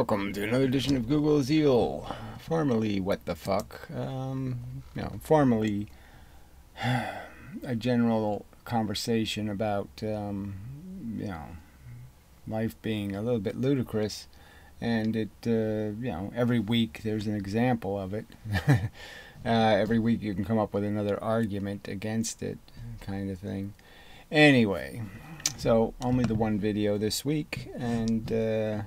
Welcome to another edition of GoogleIsEvil, formerly What the Fuck. Formerly a general conversation about, life being a little bit ludicrous, and every week there's an example of it. Every week you can come up with another argument against it, kind of thing. Anyway, so only the one video this week, and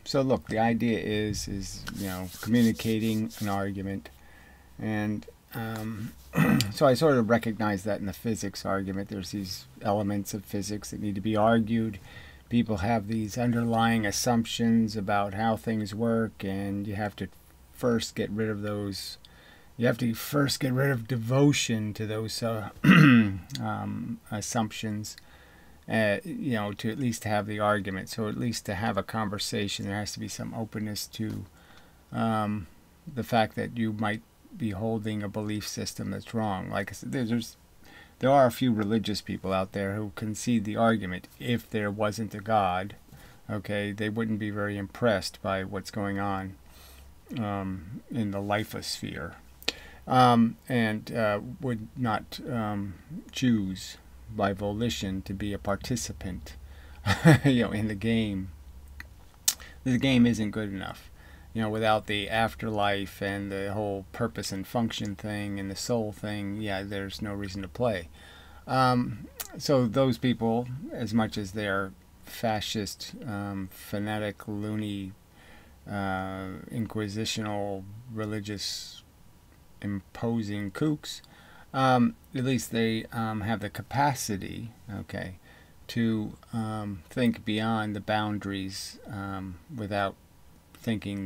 so look, the idea is communicating an argument, and so I sort of recognize that in the physics argument there's these elements of physics that need to be argued. People have these underlying assumptions about how things work, and you have to first get rid of those. You have to first get rid of devotion to those assumptions, to at least have the argument. So at least to have a conversation, there has to be some openness to the fact that you might be holding a belief system that's wrong. Like I said, there are a few religious people out there who concede the argument. If there wasn't a God, okay, they wouldn't be very impressed by what's going on in the lithosphere. And would not choose by volition to be a participant in the game. The game isn't good enough, without the afterlife and the whole purpose and function thing and the soul thing. There's no reason to play. So those people, as much as they're fascist, fanatic, loony, inquisitional, religious imposing kooks, at least they have the capacity, to think beyond the boundaries without thinking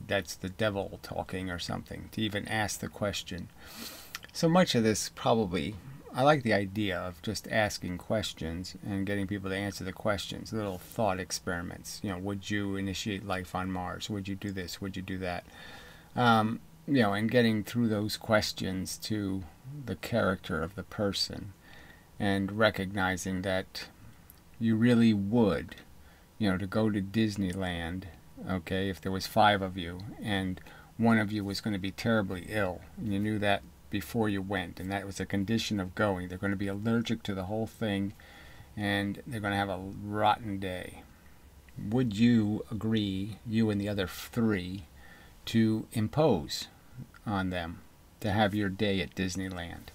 that's the devil talking or something, to even ask the question. So much of this probably, I like the idea of just asking questions and getting people to answer the questions, little thought experiments. Would you initiate life on Mars? Would you do this? Would you do that? And getting through those questions to the character of the person, and recognizing that you really would, to go to Disneyland, if there was 5 of you and one of you was going to be terribly ill, and you knew that before you went, and that was a condition of going. They're going to be allergic to the whole thing, and they're going to have a rotten day. Would you agree, you and the other 3, to impose on them to have your day at Disneyland?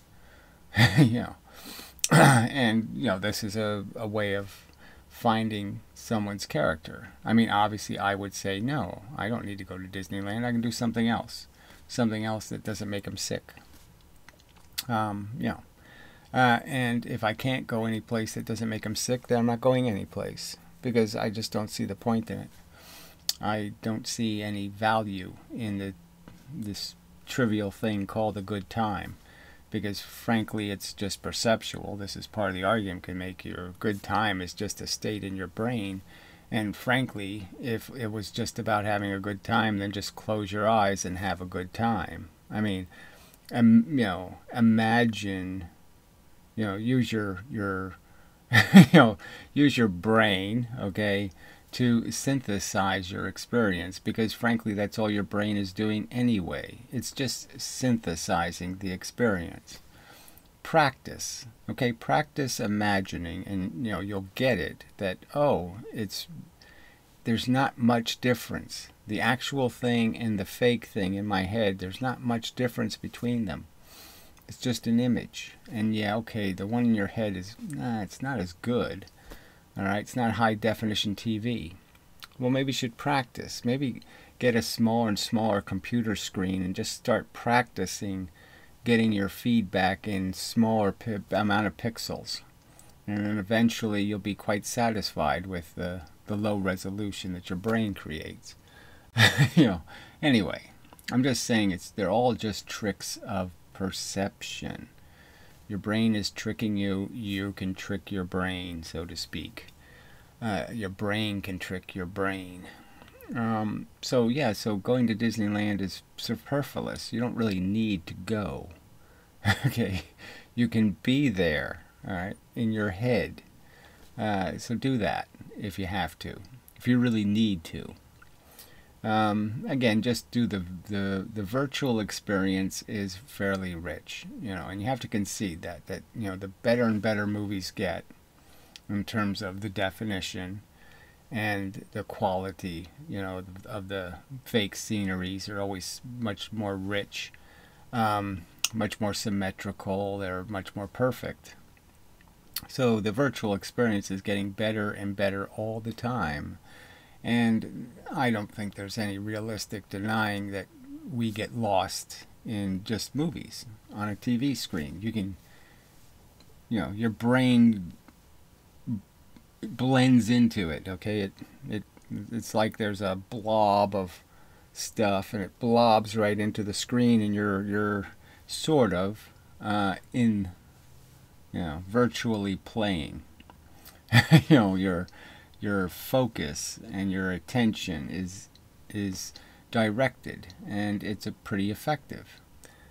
And this is a way of finding someone's character. I mean, obviously I would say, no, I don't need to go to Disneyland. I can do something else that doesn't make them sick. And if I can't go any place that doesn't make them sick, then I'm not going any place, because I just don't see the point in it. I don't see any value in this trivial thing called a good time, because frankly it's just perceptual. This is part of the argument can make. Your good time is just a state in your brain, and frankly, if it was just about having a good time, then just close your eyes and have a good time. I mean, imagine, use your use your brain, to synthesize your experience, because frankly that's all your brain is doing anyway. It's just synthesizing the experience. Practice, practice imagining, and you'll get it, that there's not much difference. The actual thing and the fake thing in my head, there's not much difference between them. It's just an image. And the one in your head is, it's not as good. Alright, it's not high definition TV. Well, maybe you should practice. Maybe get a smaller and smaller computer screen and just start practicing getting your feedback in smaller amount of pixels. And then eventually you'll be quite satisfied with the low resolution that your brain creates. Anyway, I'm just saying they're all just tricks of perception. Your brain is tricking you. You can trick your brain, so to speak. Your brain can trick your brain. So going to Disneyland is superfluous. You don't really need to go. You can be there, all right, in your head. So do that if you have to. if you really need to. Again, just do the virtual experience is fairly rich, you know, and you have to concede that you know, the better and better movies get in terms of the definition and the quality, you know, of the fake sceneries are always much more rich, much more symmetrical, they're much more perfect. So the virtual experience is getting better and better all the time. And I don't think there's any realistic denying that we get lost in just movies on a TV screen. You can, you know, your brain blends into it, okay? It's like there's a blob of stuff and it blobs right into the screen, and you're sort of in, you know, virtually playing. You know, your focus and your attention is directed, and it's a pretty effective.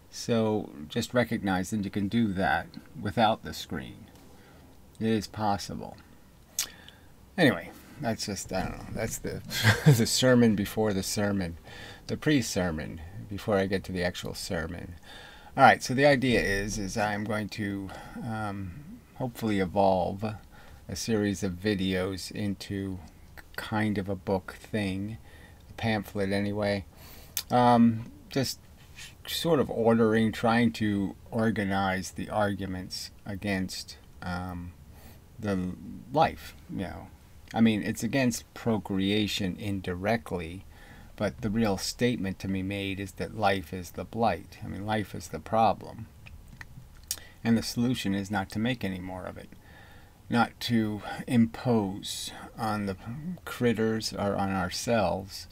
So just recognize that you can do that without the screen. It is possible. Anyway, that's just, I don't know, that's the the sermon before the sermon, the pre-sermon before I get to the actual sermon. All right, so the idea is I'm going to hopefully evolve a series of videos into kind of a book thing, a pamphlet anyway. Just sort of trying to organize the arguments against the life, you know. I mean, it's against procreation indirectly, but the real statement to be made is that life is the blight. I mean, life is the problem. And the solution is not to make any more of it. Not to impose on the critters or on ourselves,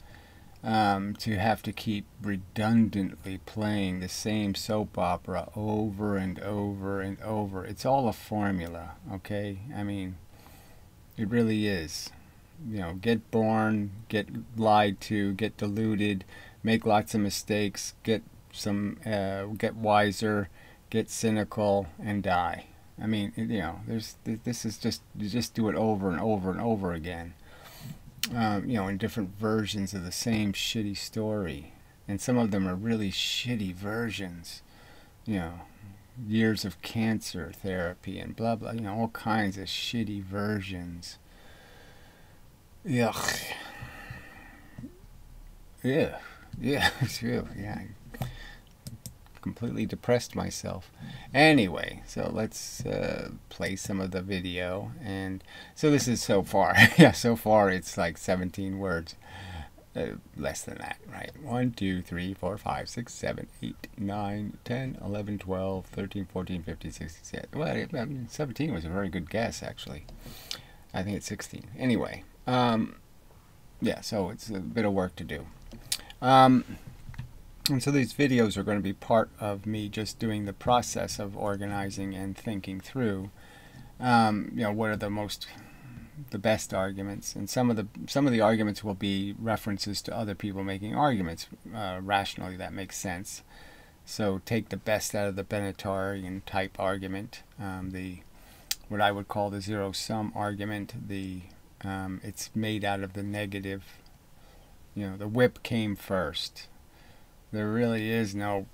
to have to keep redundantly playing the same soap opera over and over and over. It's all a formula, okay? I mean, it really is. You know, get born, get lied to, get deluded, make lots of mistakes, get wiser, get cynical, and die. I mean, you know, this is just, you just do it over and over and over again. You know, in different versions of the same shitty story. And some of them are really shitty versions. You know, years of cancer therapy and blah blah, you know, all kinds of shitty versions. Yuck. Yeah. Yeah. Yeah. Completely depressed myself. Anyway, so let's play some of the video. And so this is so far. Yeah, so far it's like 17 words. Less than that, right? 1, 2, 3, 4, 5, 6, 7, 8, 9, 10, 11, 12, 13, 14, 15, 16, 17. Well, 17 was a very good guess, actually. I think it's 16. Anyway, yeah, so it's a bit of work to do. And so these videos are going to be part of me just doing the process of organizing and thinking through, you know, what are the best arguments, and some of the arguments will be references to other people making arguments rationally that makes sense. So take the best out of the Benatarian type argument, what I would call the zero-sum argument. It's made out of the negative. You know, the whip came first. There really is no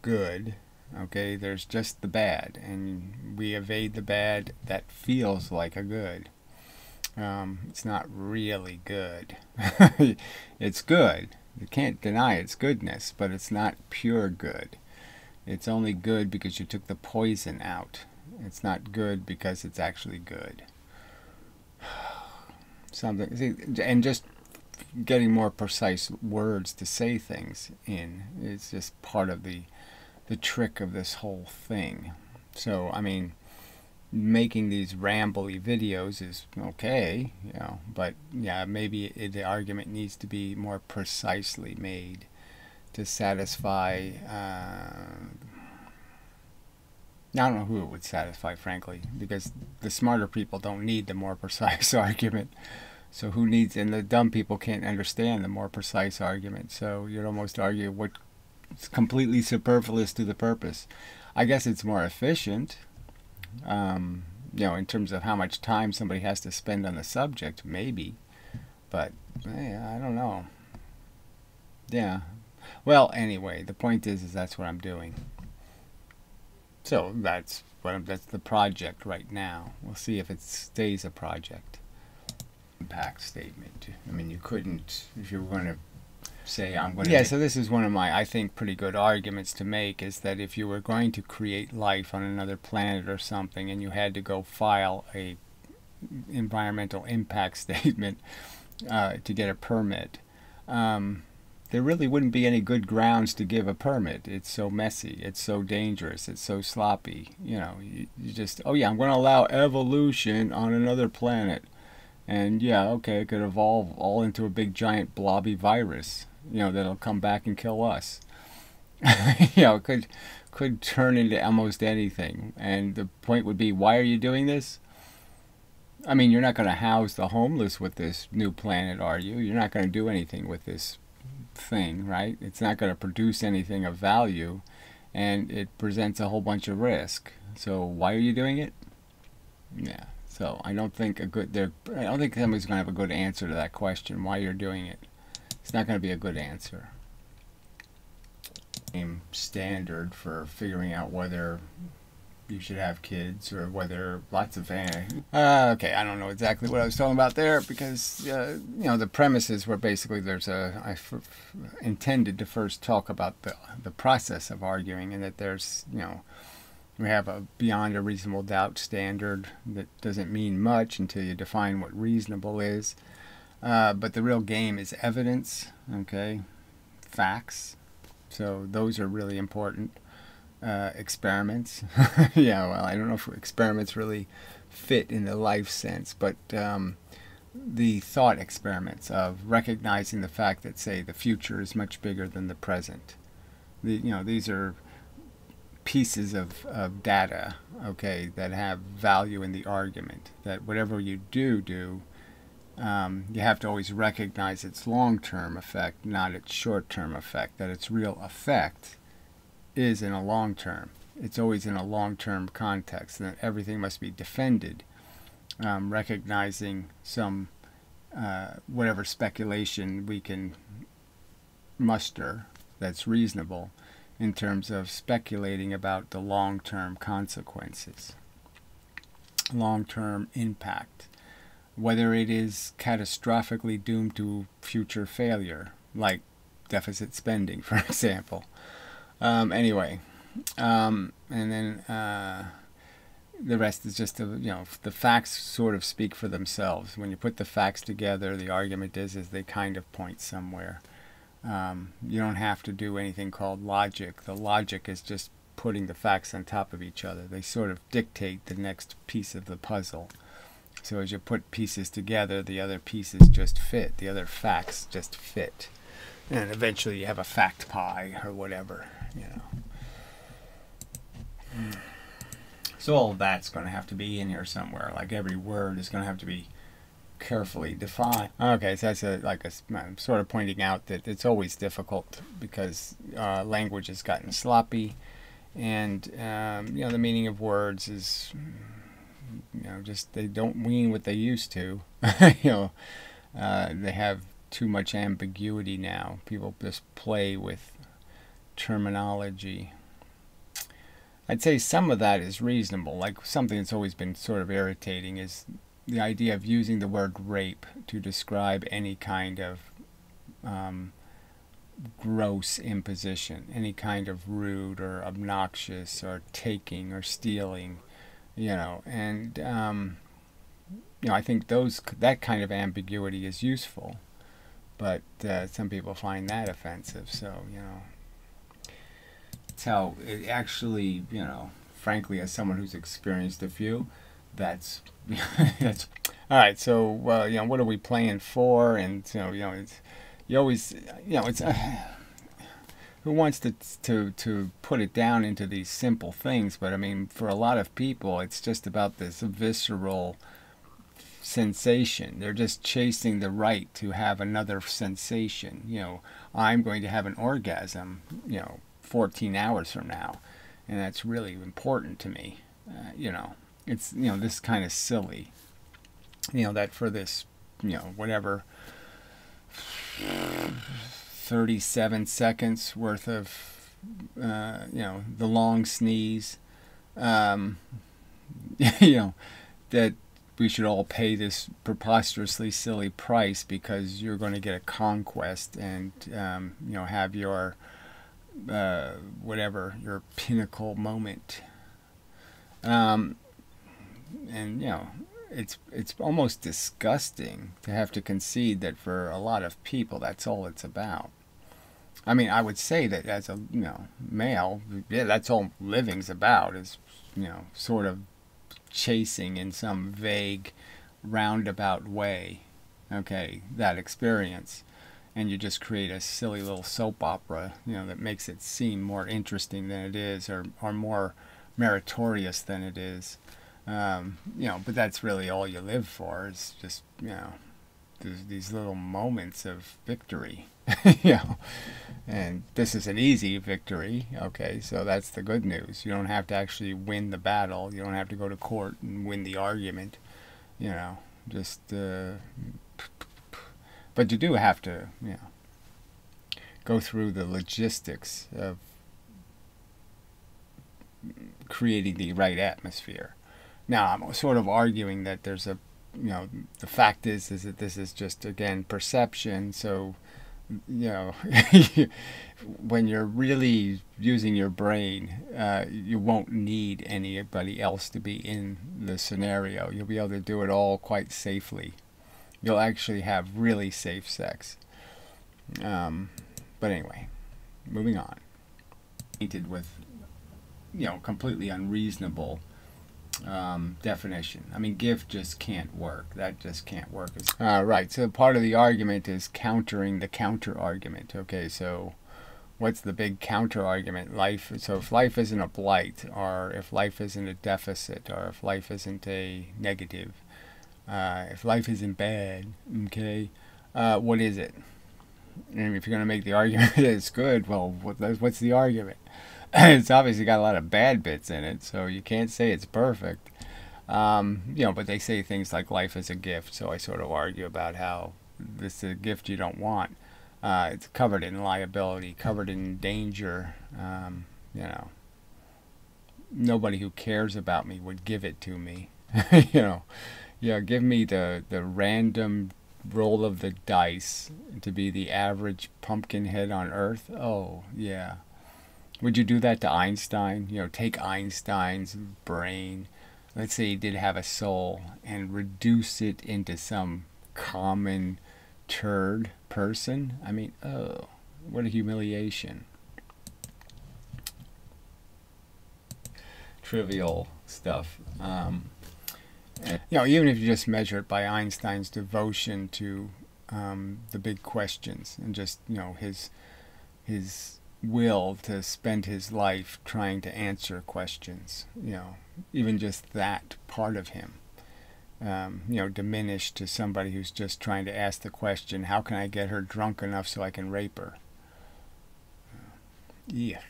good, okay? There's just the bad, and we evade the bad that feels like a good. It's not really good. It's good. You can't deny its goodness, but it's not pure good. It's only good because you took the poison out. It's not good because it's actually good. Something, see, and just getting more precise words to say things in is just part of the trick of this whole thing. So, I mean, making these rambly videos is okay, you know, but yeah, maybe the argument needs to be more precisely made to satisfy, I don't know who it would satisfy, frankly, because the smarter people don't need the more precise argument. So who needs, and the dumb people can't understand the more precise argument. So you'd almost argue what's completely superfluous to the purpose. I guess it's more efficient, you know, in terms of how much time somebody has to spend on the subject, maybe. but I don't know. Yeah. Well, anyway, the point is that's what I'm doing. So that's that's the project right now. We'll see if it stays a project. Impact statement. I mean, you couldn't, if you were going to say I'm going to... Yeah, so this is one of my, I think, pretty good arguments to make, is that if you were going to create life on another planet or something and you had to go file a environmental impact statement to get a permit, there really wouldn't be any good grounds to give a permit. It's so messy, it's so dangerous, it's so sloppy. You know, you just, oh yeah, I'm going to allow evolution on another planet. And yeah, okay, it could evolve all into a big giant blobby virus, you know, that'll come back and kill us. You know, it could turn into almost anything. And the point would be, why are you doing this? I mean, you're not going to house the homeless with this new planet, are you? You're not going to do anything with this thing, right? It's not going to produce anything of value, and it presents a whole bunch of risk. So why are you doing it? Yeah. So I don't think I don't think somebody's going to have a good answer to that question, why you're doing it. It's not going to be a good answer. Same standard for figuring out whether you should have kids or whether lots of okay, I don't know exactly what I was talking about there, because you know, the premises were basically I intended to first talk about the process of arguing, and that there's, you know, we have a beyond a reasonable doubt standard that doesn't mean much until you define what reasonable is. But the real game is evidence, okay, facts. So those are really important. Experiments. Yeah, well, I don't know if experiments really fit in the life sense, but the thought experiments of recognizing the fact that, say, the future is much bigger than the present. You know, these are pieces of data, okay, that have value in the argument, that whatever you do, you have to always recognize its long-term effect, not its short-term effect, that its real effect is in a long term. It's always in a long-term context, and that everything must be defended, recognizing some whatever speculation we can muster that's reasonable in terms of speculating about the long-term consequences, long-term impact, whether it is catastrophically doomed to future failure, like deficit spending, for example. Anyway, and then the rest is just, you know, the facts sort of speak for themselves. When you put the facts together, the argument is they kind of point somewhere. You don't have to do anything called logic. The logic is just putting the facts on top of each other. They sort of dictate the next piece of the puzzle. So as you put pieces together, the other pieces just fit. The other facts just fit. And eventually you have a fact pie or whatever, you know. So all of that's going to have to be in here somewhere. Like every word is going to have to be carefully defined. Okay, so that's I'm sort of pointing out that it's always difficult because language has gotten sloppy, and you know, the meaning of words is, you know, just they don't mean what they used to. You know, they have too much ambiguity now. People just play with terminology. I'd say some of that is reasonable. Like something that's always been sort of irritating is the idea of using the word rape to describe any kind of gross imposition, any kind of rude or obnoxious or taking or stealing, you know. And you know, I think that kind of ambiguity is useful, but some people find that offensive. So, you know, it's how it actually, you know, frankly, as someone who's experienced a few, that's that's all right. So, you know, what are we playing for? And you know, it's, you always, you know, it's who wants to put it down into these simple things? But I mean, for a lot of people, it's just about this visceral sensation. They're just chasing the right to have another sensation. You know, I'm going to have an orgasm, you know, 14 hours from now, and that's really important to me. You know, it's, you know, this kind of silly, you know, that for this, you know, whatever 37 seconds worth of, the long sneeze. Um, that we should all pay this preposterously silly price because you're going to get a conquest and, have your, whatever, your pinnacle moment. And, it's almost disgusting to have to concede that for a lot of people that's all it's about. I mean, I would say that as a male, yeah, that's all living's about is sort of chasing in some vague roundabout way, okay, that experience, and you just create a silly little soap opera, that makes it seem more interesting than it is, or more meritorious than it is. But that's really all you live for, is just, these little moments of victory. And this is an easy victory, okay, so that's the good news. You don't have to actually win the battle. You don't have to go to court and win the argument, just, but you do have to, go through the logistics of creating the right atmosphere. Now, I'm sort of arguing that there's a, the fact is that this is just, again, perception. So, when you're really using your brain, you won't need anybody else to be in the scenario. You'll be able to do it all quite safely. You'll actually have really safe sex. But anyway, moving on. Painted with, completely unreasonable definition. I mean, gift just can't work. That just can't work. Right, so part of the argument is countering the counter argument. Okay, so what's the big counter argument? So if life isn't a blight, or if life isn't a deficit, or if life isn't a negative, if life isn't bad, okay, what is it? And if you're going to make the argument that it's good, well, what's the argument? It's obviously got a lot of bad bits in it, so you can't say it's perfect. But they say things like life is a gift, so I sort of argue about how this is a gift you don't want. It's covered in liability, covered in danger. Nobody who cares about me would give it to me. Give me the random roll of the dice to be the average pumpkin head on Earth. Oh, yeah. Would you do that to Einstein? Take Einstein's brain, let's say he did have a soul, and reduce it into some common turd person? I mean, oh, what a humiliation. Trivial stuff. Even if you just measure it by Einstein's devotion to the big questions, and just, his will to spend his life trying to answer questions, even just that part of him, diminished to somebody who's just trying to ask the question, how can I get her drunk enough so I can rape her? Yeah.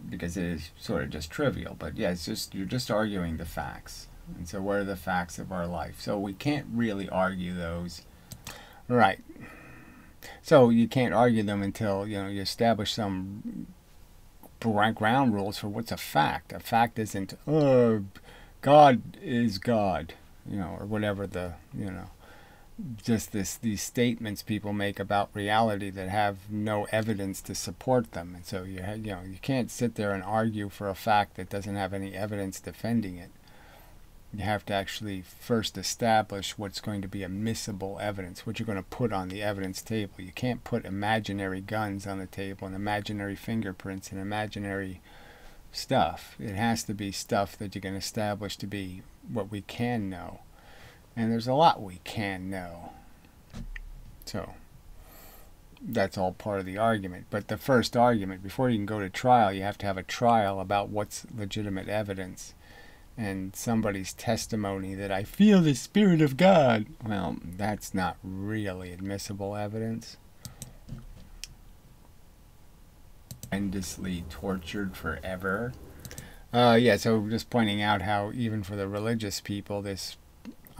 Because it is sort of just trivial, but yeah, you're just arguing the facts. And so what are the facts of our life? So we can't really argue those. Right. So you can't argue them until, you establish some ground rules for what's a fact. A fact isn't, God is God, or whatever the, just these statements people make about reality that have no evidence to support them. And so you can't sit there and argue for a fact that doesn't have any evidence defending it. You have to actually first establish what's going to be admissible evidence, what you're going to put on the evidence table. You can't put imaginary guns on the table and imaginary fingerprints and imaginary stuff. It has to be stuff that you can establish to be what we can know. And there's a lot we can know. So that's all part of the argument. But the first argument, before you can go to trial, you have to have a trial about what's legitimate evidence. And somebody's testimony that I feel the Spirit of God, well, that's not really admissible evidence. Endlessly tortured forever. So just pointing out how even for the religious people, this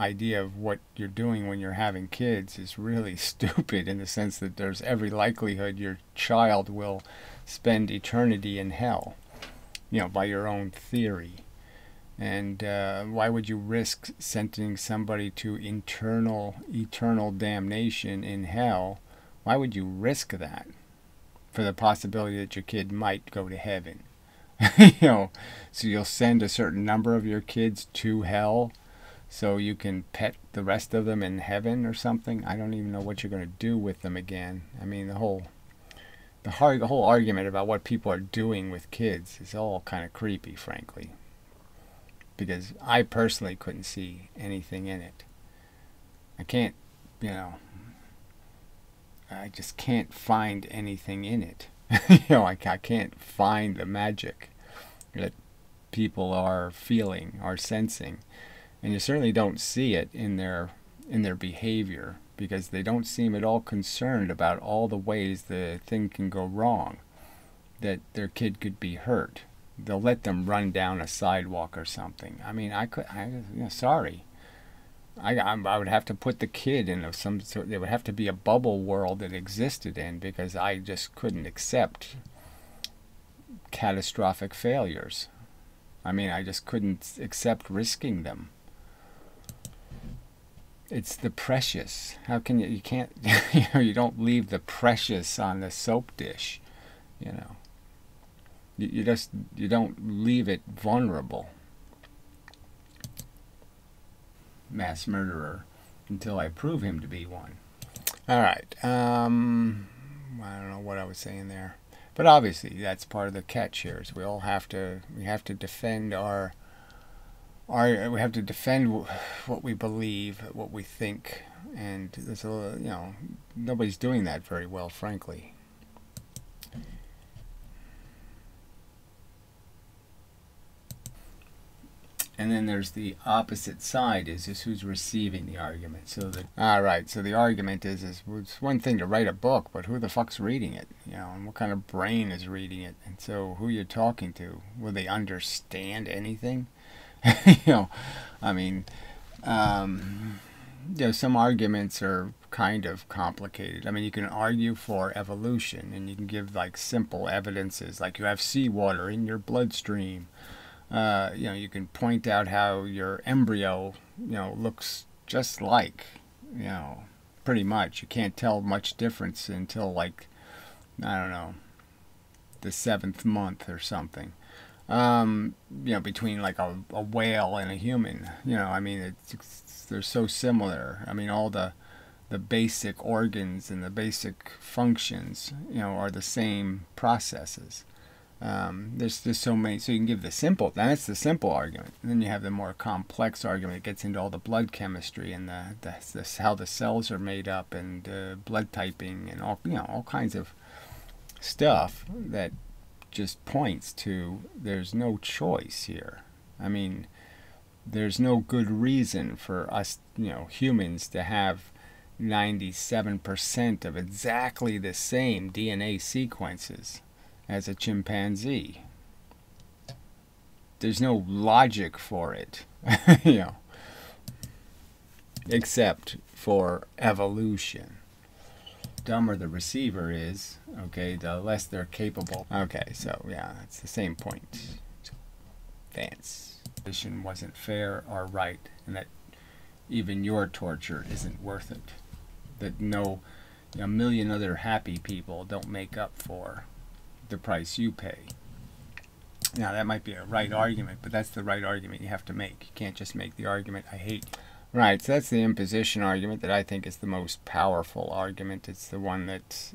idea of what you're doing when you're having kids is really stupid, in the sense that there's every likelihood your child will spend eternity in hell, by your own theory. And why would you risk sentencing somebody to eternal damnation in hell? Why would you risk that for the possibility that your kid might go to heaven? So you'll send a certain number of your kids to hell so you can pet the rest of them in heaven or something. I don't even know what you're going to do with them again. I mean, the whole argument about what people are doing with kids is all kind of creepy, frankly, because I personally couldn't see anything in it. I can't, I just can't find anything in it. I can't find the magic that people are feeling, are sensing. And you certainly don't see it in their behavior, because they don't seem at all concerned about all the ways the thing can go wrong, that their kid could be hurt. They'll let them run down a sidewalk or something. I mean, sorry. I would have to put the kid in some sort. There would have to be a bubble world that existed in, because I just couldn't accept catastrophic failures. I mean, I just couldn't accept risking them. It's the precious. How can you can't, you don't leave the precious on the soap dish, You don't leave it vulnerable. Mass murderer until I prove him to be one. All right. I don't know what I was saying there, but obviously that's part of the catch here. Is we have to defend we have to defend what we believe, what we think, and there's nobody's doing that very well, frankly. And then there's the opposite side, is just who's receiving the argument. So the argument is it's one thing to write a book, but who the fuck's reading it? And what kind of brain is reading it? And so who you're talking to, will they understand anything? I mean, some arguments are kind of complicated. I mean, you can argue for evolution, and you can give like simple evidences, like you have seawater in your bloodstream. You can point out how your embryo, looks just like, pretty much. You can't tell much difference until, like, I don't know, the 7th month or something. Between like a whale and a human. I mean, they're so similar. I mean, all the basic organs and the basic functions, are the same processes. There's just so many, so you can give the simple, that's the simple argument. And then you have the more complex argument. It gets into all the blood chemistry and how the cells are made up, and blood typing, and all kinds of stuff that just points to there's no choice here. I mean, there's no good reason for us, humans, to have 97% of exactly the same DNA sequences as a chimpanzee. There's no logic for it, except for evolution. Dumber the receiver is, okay, the less they're capable. Okay, so yeah, it's the same point. Vance. Position wasn't fair or right, and that even your torture isn't worth it. That a million other happy people don't make up for the price you pay. Now, that might be a right argument, but that's the right argument you have to make. You can't just make the argument, I hate you. Right, so that's the imposition argument that I think is the most powerful argument. It's the one that,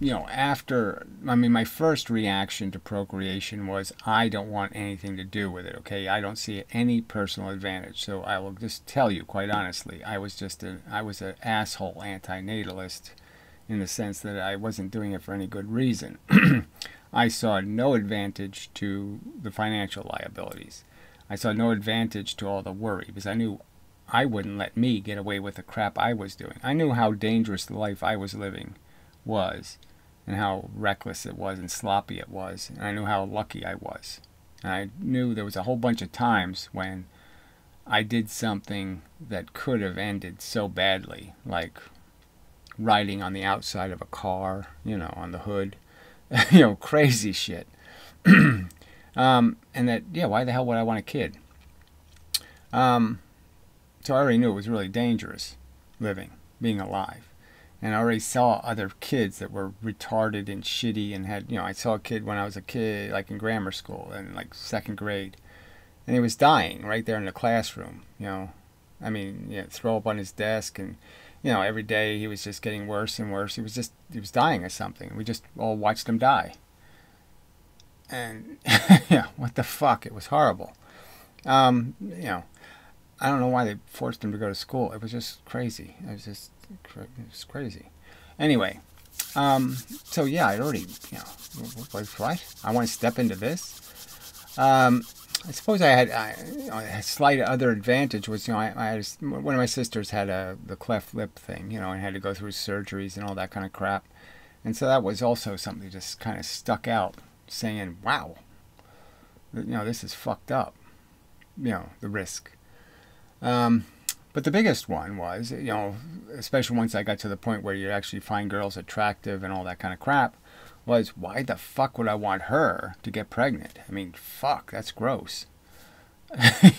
my first reaction to procreation was, I don't want anything to do with it, okay? I don't see any personal advantage. So I will just tell you, quite honestly, I was an asshole antinatalist, in the sense that I wasn't doing it for any good reason. I saw no advantage to the financial liabilities. I saw no advantage to all the worry, because I knew I wouldn't let me get away with the crap I was doing. I knew how dangerous the life I was living was, and how reckless it was and sloppy it was, and I knew how lucky I was. And I knew there was a whole bunch of times when I did something that could have ended so badly, like riding on the outside of a car, you know, on the hood, you know, crazy shit. And that, yeah, why the hell would I want a kid? So I already knew it was really dangerous living, being alive. And I already saw other kids that were retarded and shitty and had, you know, I saw a kid when I was a kid, like in grammar school, in like 2nd grade. And he was dying right there in the classroom, you know. I mean, you know, throw up on his desk, and, you know, every day he was just getting worse and worse. He was dying of something. We just all watched him die. And, yeah, what the fuck? It was horrible. You know, I don't know why they forced him to go to school. It was just crazy. It was crazy. Anyway, so yeah, I'd already, you know, what? I want to step into this. I suppose I had a slight other advantage was, you know, I had one of my sisters had the cleft lip thing, you know, and had to go through surgeries and all that kind of crap. And so that was also something that just kind of stuck out, saying, wow, you know, this is fucked up, you know, the risk. But the biggest one was, you know, especially once I got to the point where you actually find girls attractive and all that kind of crap, was why the fuck would I want her to get pregnant? I mean, fuck, that's gross.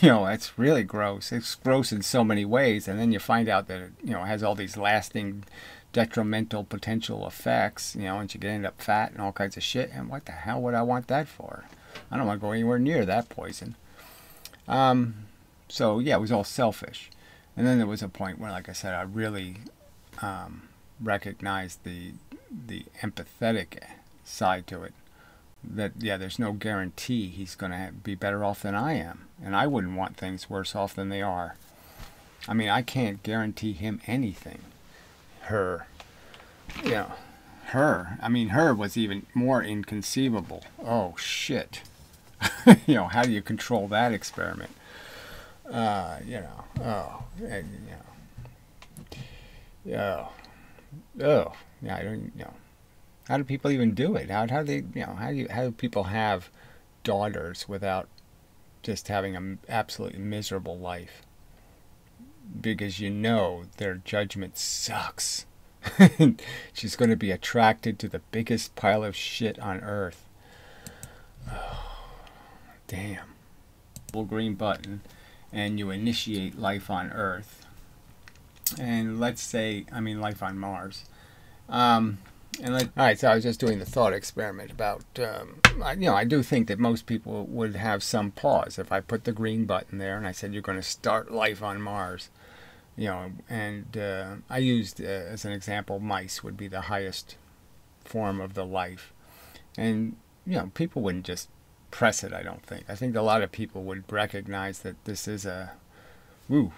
You know, it's really gross. It's gross in so many ways, and then you find out that it, you know, has all these lasting detrimental potential effects, you know, and you can end up fat and all kinds of shit, and what the hell would I want that for? I don't want to go anywhere near that poison. So yeah, it was all selfish. And then there was a point where, like I said, I really recognized the empathetic side to it. That, yeah, there's no guarantee he's going to be better off than I am. And I wouldn't want things worse off than they are. I mean, I can't guarantee him anything. Her. You know, her. I mean, her was even more inconceivable. Oh, shit. You know, how do you control that experiment? You know, oh, and, you know, oh, yeah, I don't, you know, how do people even do it? How do they, you know, how do people have daughters without just having an absolutely miserable life? Because you know their judgment sucks. She's going to be attracted to the biggest pile of shit on earth. Oh, damn. Little green button, and you initiate life on Earth. And let's say, I mean, life on Mars. Alright, so I was just doing the thought experiment about, you know, I do think that most people would have some pause if I put the green button there and I said you're going to start life on Mars. You know, and I used, as an example, mice would be the highest form of the life. And, you know, people wouldn't just press it, I don't think. I think a lot of people would recognize that this is a, woo,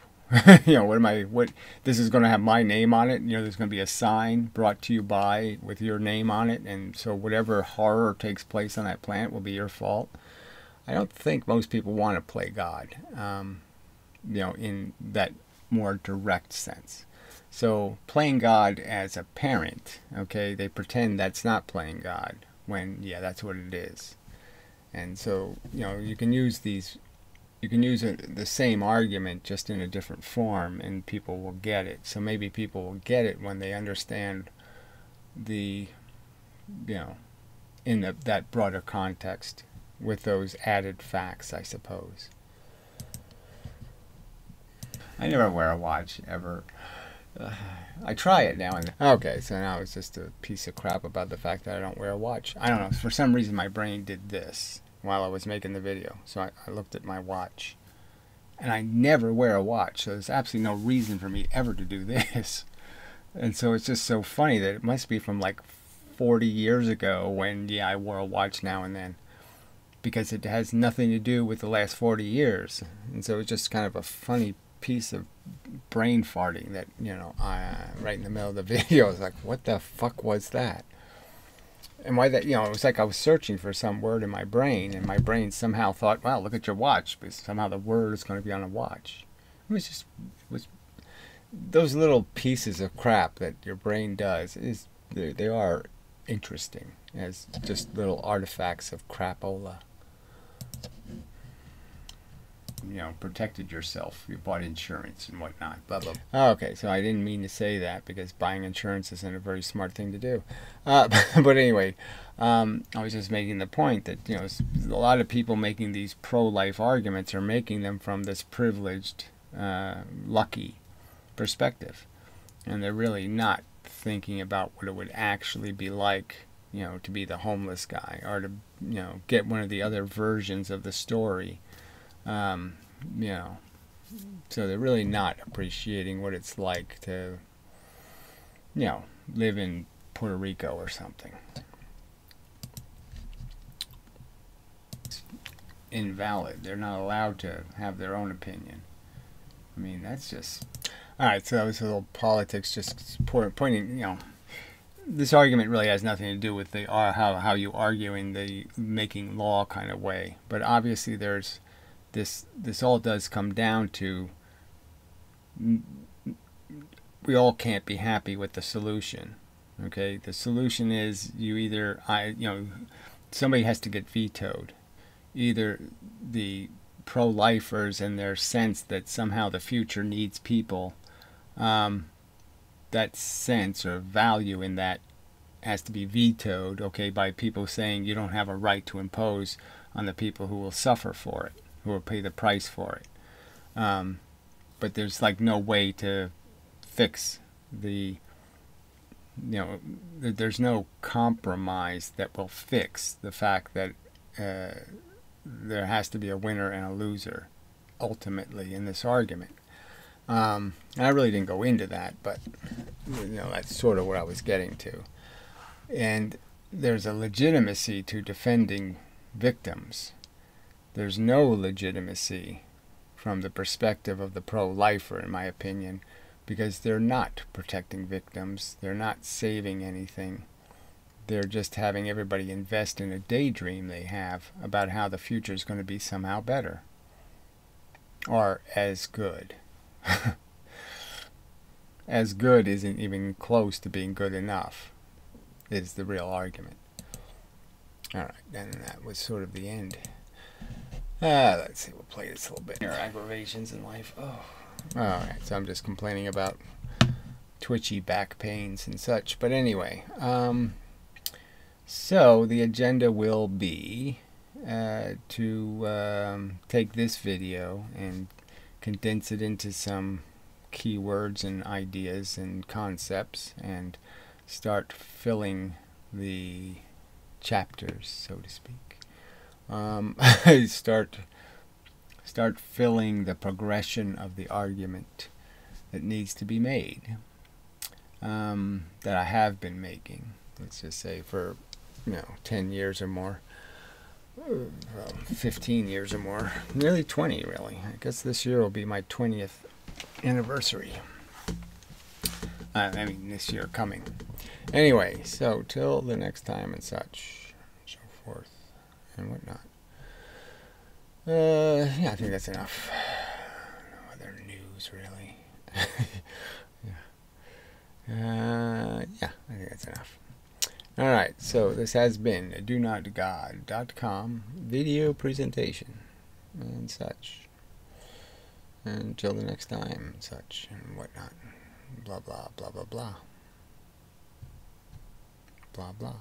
you know, this is going to have my name on it. You know, there's going to be a sign brought to you by with your name on it. And so whatever horror takes place on that planet will be your fault. I don't think most people want to play God, you know, in that more direct sense. So playing God as a parent, okay, they pretend that's not playing God when, yeah, that's what it is. And so, you know, you can use these, you can use the same argument just in a different form and people will get it. So maybe people will get it when they understand the, you know, in that broader context with those added facts, I suppose. I never wear a watch, ever. I try it now and then. Okay, so now it's just a piece of crap about the fact that I don't wear a watch. I don't know, for some reason my brain did this while I was making the video. So I looked at my watch. And I never wear a watch, so there's absolutely no reason for me ever to do this. And so it's just so funny that it must be from like 40 years ago when, yeah, I wore a watch now and then. Because it has nothing to do with the last 40 years. And so it's just kind of a funny piece of brain farting that, you know, right in the middle of the video, I was like, what the fuck was that? And why that, you know, it was like I was searching for some word in my brain, and my brain somehow thought, well, look at your watch, because somehow the word is going to be on a watch. It was just, those little pieces of crap that your brain does, they are interesting as just little artifacts of crapola. protected yourself. You bought insurance and whatnot. Blah blah. Okay, so I didn't mean to say that because buying insurance isn't a very smart thing to do. But anyway, I was just making the point that a lot of people making these pro-life arguments are making them from this privileged, lucky perspective, and they're really not thinking about what it would actually be like, to be the homeless guy, or to, get one of the other versions of the story. So they're really not appreciating what it's like to, live in Puerto Rico or something. It's invalid. They're not allowed to have their own opinion. I mean, that's just... Alright, so that was a little politics, just pointing, this argument really has nothing to do with the how you argue in the making law kind of way. But obviously there's this all does come down to we all can't be happy with the solution. Okay? The solution is somebody has to get vetoed. Either the pro-lifers in their sense that somehow the future needs people, that sense or value in that has to be vetoed, okay, by people saying you don't have a right to impose on the people who will suffer for it, who will pay the price for it. But there's like no way to fix the, there's no compromise that will fix the fact that there has to be a winner and a loser ultimately in this argument. And I really didn't go into that, but that's sort of what I was getting to. And there's a legitimacy to defending victims. There's no legitimacy from the perspective of the pro-lifer, in my opinion, because they're not protecting victims. They're not saving anything. They're just having everybody invest in a daydream they have about how the future is going to be somehow better. Or as good. As good isn't even close to being good enough, is the real argument. Alright, and that was sort of the end. Let's see, we'll play this a little bit. There are aggravations in life. Oh. Alright, so I'm just complaining about twitchy back pains and such. But anyway, so the agenda will be to take this video and condense it into some keywords and ideas and concepts and start filling the chapters, so to speak. Start filling the progression of the argument that needs to be made, that I have been making, let's just say, for 10 years or more. 15 years or more, nearly 20 really. I guess this year will be my 20th anniversary. I mean this year coming. Anyway, so till the next time and such, so forth and whatnot. Yeah, I think that's enough. No other news really. Yeah, I think that's enough. Alright, so this has been a donotgod.com video presentation and such. Until the next time and such and whatnot. Blah, blah, blah, blah, blah. Blah, blah.